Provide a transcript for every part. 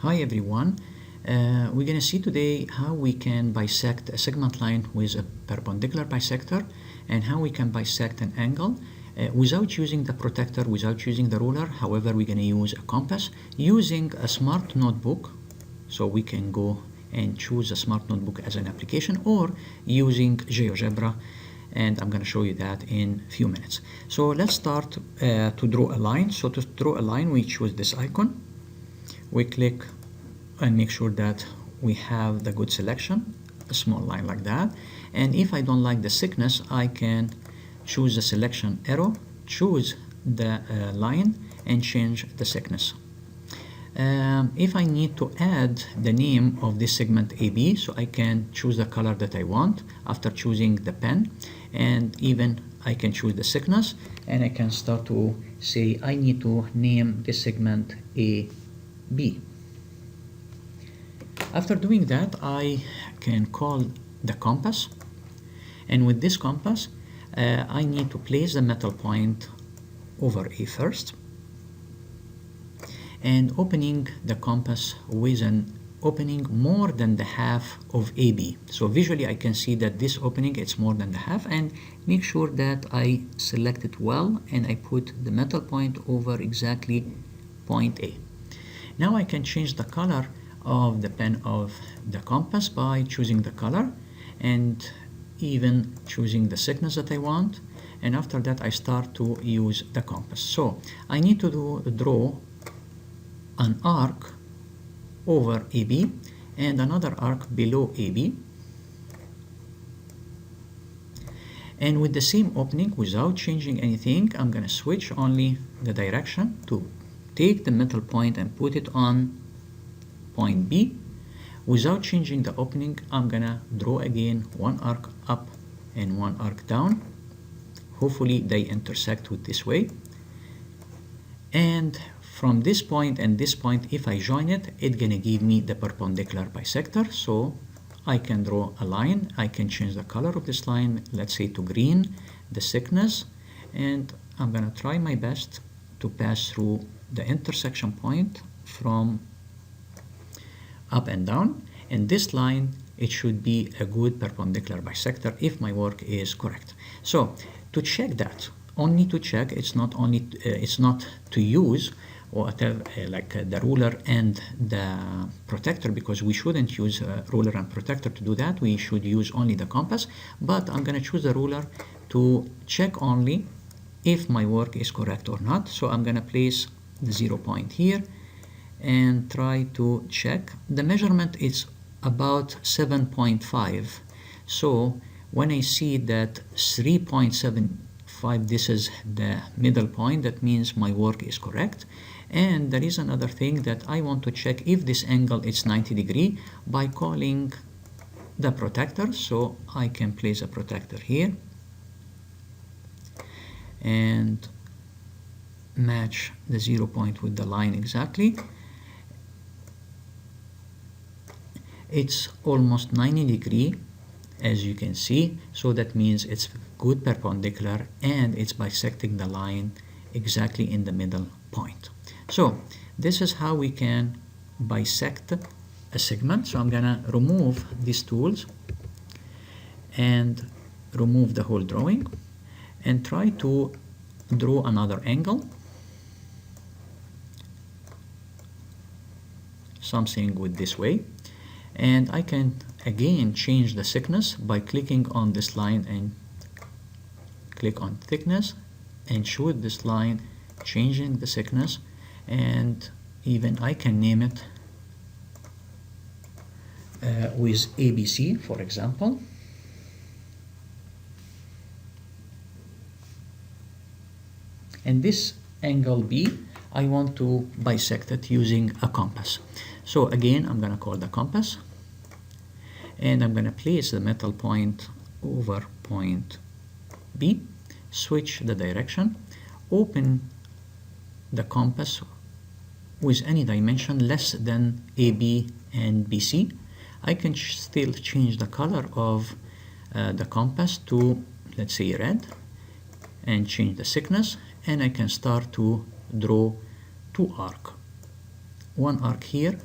Hi everyone. We're going to see today how we can bisect a segment line with a perpendicular bisector and how we can bisect an angle without using the protector, without using the ruler. However, we're going to use a compass using a smart notebook. So we can go and choose a smart notebook as an application or using GeoGebra, and I'm going to show you that in a few minutes. So let's start to draw a line. So to draw a line, we choose this icon. We click and make sure that we have the good selection, a small line like that. And if I don't like the thickness, I can choose the selection arrow, choose the line, and change the thickness. If I need to add the name of this segment AB, so I can choose the color that I want after choosing the pen, and even I can choose the thickness, and I can start to say I need to name this segment AB. After doing that, I can call the compass, and with this compass I need to place the metal point over A first, and opening the compass with an opening more than the half of AB. So visually I can see that this opening it's more than the half, and make sure that I select it well and I put the metal point over exactly point A. Now I can change the color of the pen of the compass by choosing the color and even choosing the thickness that I want, and after that I start to use the compass. So I need to draw an arc over AB and another arc below AB, and with the same opening without changing anything, I'm going to switch only the direction to take the metal point and put it on point B. Without changing the opening, I'm gonna draw again one arc up and one arc down. Hopefully they intersect with this way, and from this point and this point, if I join it, it's gonna give me the perpendicular bisector. So I can draw a line, I can change the color of this line, let's say to green, the thickness, and I'm gonna try my best to pass through the intersection point from up and down, and this line it should be a good perpendicular bisector if my work is correct. So to check that, only to check, it's not to use or the ruler and the protector, because we shouldn't use a ruler and protector to do that. We should use only the compass, but I'm going to choose the ruler to check only if my work is correct or not. So I'm going to place the 0 point here and try to check. The measurement is about 7.5. So when I see that 3.75, this is the middle point, that means my work is correct. And there is another thing that I want to check if this angle is 90 degrees by calling the protector. So I can place a protector here and match the 0 point with the line exactly. It's almost 90 degrees, as you can see, so that means it's good perpendicular and it's bisecting the line exactly in the middle point. So this is how we can bisect a segment. So I'm gonna remove these tools and remove the whole drawing and try to draw another angle, something with this way. And I can again change the thickness by clicking on this line and click on thickness and choose this line, changing the thickness, and even I can name it with ABC, for example. And this angle B, I want to bisect it using a compass. So again, I'm going to call the compass, and I'm going to place the metal point over point B, switch the direction, open the compass with any dimension less than AB and BC. I can still change the color of the compass to, let's say, red, and change the thickness, and I can start to draw two arcs. One arc here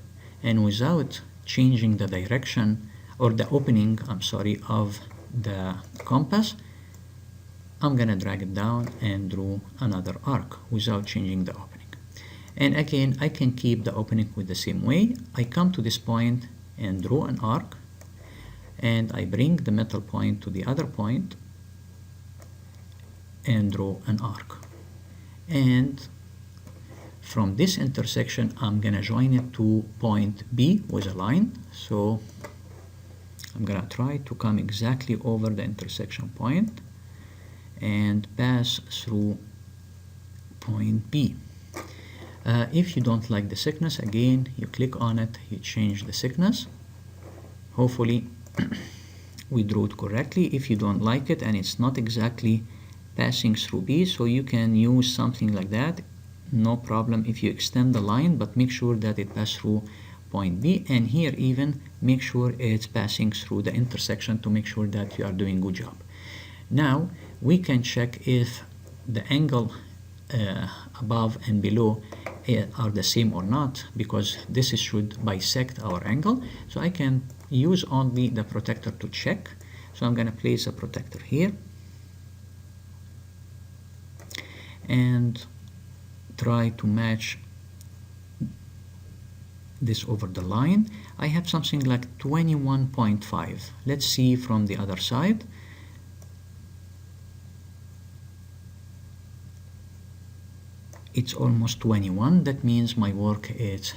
and without changing the direction or the opening, I'm sorry, of the compass, I'm gonna drag it down and draw another arc without changing the opening. And again, I can keep the opening with the same way. I come to this point and draw an arc, and I bring the middle point to the other point and draw an arc. And from this intersection, I'm gonna join it to point B with a line. So I'm gonna try to come exactly over the intersection point and pass through point B. If you don't like the thickness, again, you click on it, you change the thickness. Hopefully we drew it correctly. If you don't like it and it's not exactly passing through B, so you can use something like that, no problem if you extend the line, but make sure that it passes through point B, and here even make sure it's passing through the intersection to make sure that you are doing a good job. Now we can check if the angle above and below are the same or not, because this should bisect our angle. So I can use only the protector to check. So I'm going to place a protector here and try to match this over the line. I have something like 21.5. Let's see from the other side. It's almost 21. That means my work is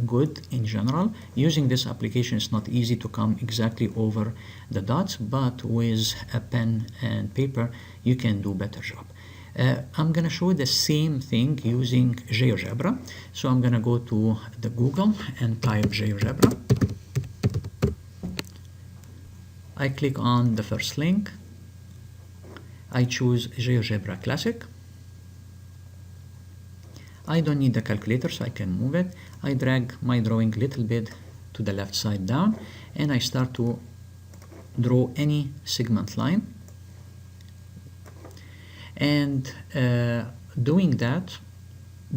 good in general. Using this application, it's not easy to come exactly over the dots, but with a pen and paper, you can do better job. I'm going to show the same thing using GeoGebra. So I'm going to go to the Google and type GeoGebra. I click on the first link. I choose GeoGebra Classic. I don't need the calculator, so I can move it. I drag my drawing a little bit to the left side down, and I start to draw any segment line. And doing that,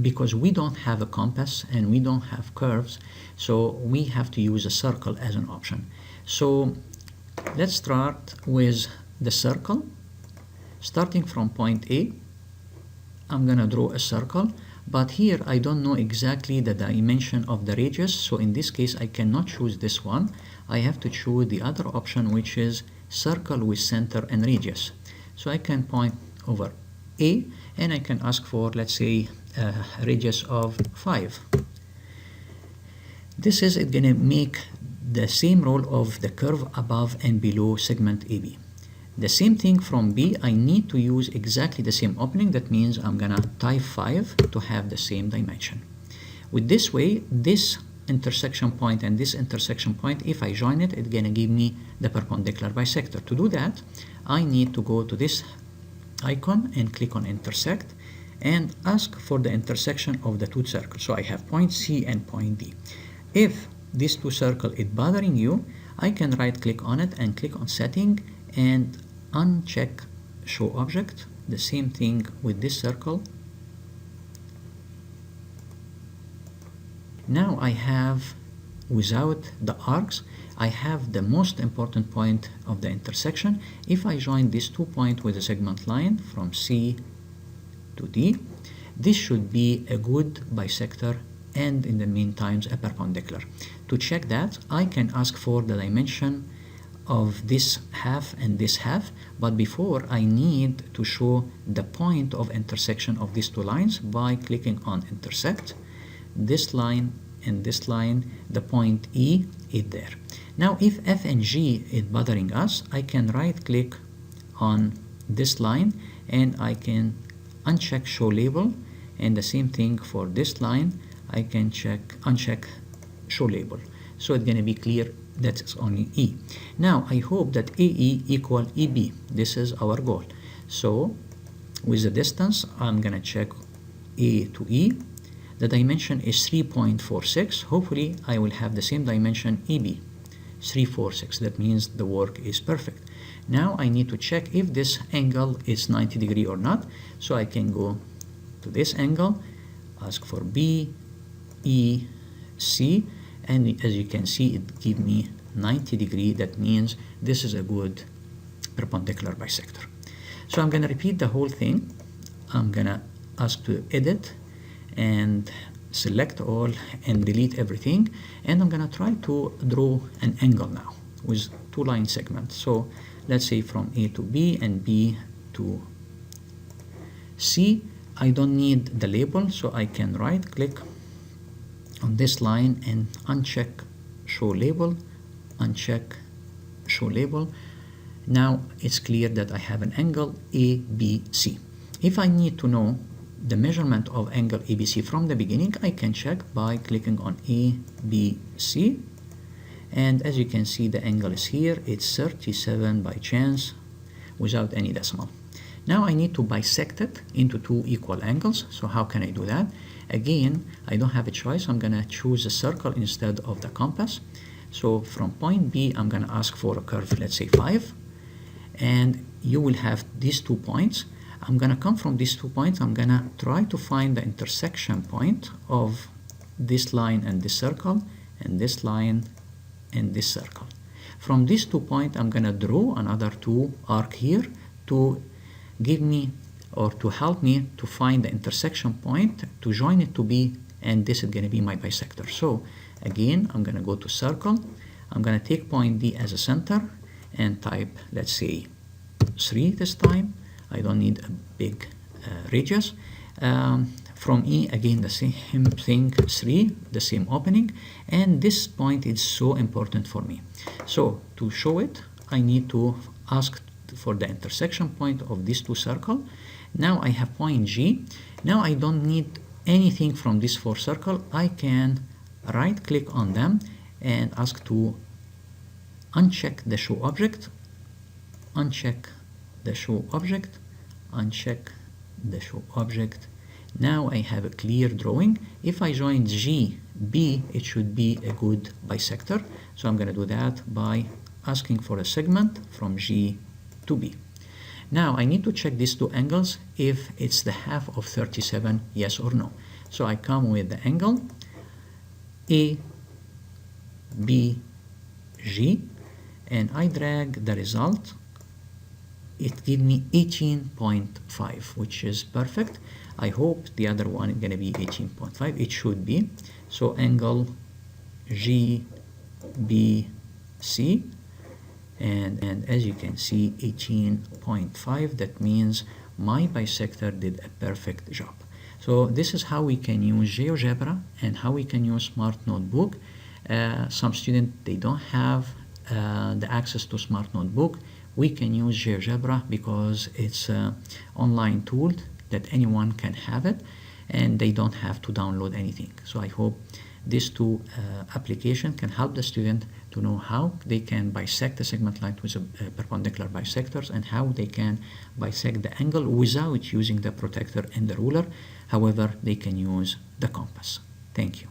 because we don't have a compass and we don't have curves, so we have to use a circle as an option. So let's start with the circle. Starting from point A, I'm gonna draw a circle, but here I don't know exactly the dimension of the radius, so in this case I cannot choose this one. I have to choose the other option, which is circle with center and radius. So I can point over A, and I can ask for, let's say, a radius of 5. This is going to make the same role of the curve above and below segment AB. The same thing from B, I need to use exactly the same opening. That means I'm going to type 5 to have the same dimension. With this way, this intersection point and this intersection point, if I join it, it's going to give me the perpendicular bisector. To do that, I need to go to this icon and click on intersect and ask for the intersection of the two circles. So I have point C and point D. If these two circles is bothering you, I can right click on it and click on setting and uncheck show object. The same thing with this circle. Now I have, without the arcs, I have the most important point of the intersection. If I join these 2 points with a segment line from C to D, this should be a good bisector and in the meantime a perpendicular. To check that, I can ask for the dimension of this half and this half, but before I need to show the point of intersection of these two lines by clicking on intersect. This line and this line, the point E is there. Now if F and G is bothering us, I can right click on this line and I can uncheck show label, and the same thing for this line, I can uncheck show label. So it's going to be clear that it's only E. Now I hope that AE equal EB. This is our goal. So with the distance, I'm going to check A to E. The dimension is 3.46. Hopefully I will have the same dimension EB, 346. That means the work is perfect. Now I need to check if this angle is 90 degrees or not. So I can go to this angle, ask for B, E, C, and as you can see, it gives me 90 degree. That means this is a good perpendicular bisector. So I'm going to repeat the whole thing. I'm going to ask to edit and select all and delete everything, and I'm going to try to draw an angle now with two line segments. So let's say from A to B and B to C. I don't need the label, so I can right click on this line and uncheck show label, uncheck show label. Now it's clear that I have an angle ABC. If I need to know the measurement of angle ABC from the beginning, I can check by clicking on ABC, and as you can see, the angle is here. It's 37 by chance without any decimal. Now I need to bisect it into two equal angles. So how can I do that? Again, I don't have a choice. I'm going to choose a circle instead of the compass. So from point B, I'm going to ask for a curve, let's say 5, and you will have these 2 points. I'm going to come from these 2 points. I'm going to try to find the intersection point of this line and this circle, and this line and this circle. From these 2 points, I'm going to draw another 2 arc here to give me or to help me to find the intersection point to join it to B, and this is going to be my bisector. So again, I'm going to go to circle. I'm going to take point D as a center and type, let's say 3 this time. I don't need a big radius. From E, again, the same thing, 3, the same opening, and this point is so important for me. So to show it, I need to ask for the intersection point of these 2 circles. Now I have point G. Now I don't need anything from these 4 circles. I can right click on them and ask to uncheck the show object, uncheck the show object, uncheck the show object. Now I have a clear drawing. If I join G, B, it should be a good bisector. So I'm going to do that by asking for a segment from G to B. Now I need to check these 2 angles if it's the half of 37, yes or no. So I come with the angle A, B, G, and I drag the result. It gives me 18.5, which is perfect. I hope the other one is going to be 18.5. It should be. So angle GBC, and as you can see, 18.5. That means my bisector did a perfect job. So this is how we can use GeoGebra and how we can use Smart Notebook. Some students, they don't have the access to Smart Notebook. We can use GeoGebra because it's an online tool that anyone can have it, and they don't have to download anything. So I hope these 2 applications can help the student to know how they can bisect the segment line with a perpendicular bisectors, and how they can bisect the angle without using the protractor and the ruler. However, they can use the compass. Thank you.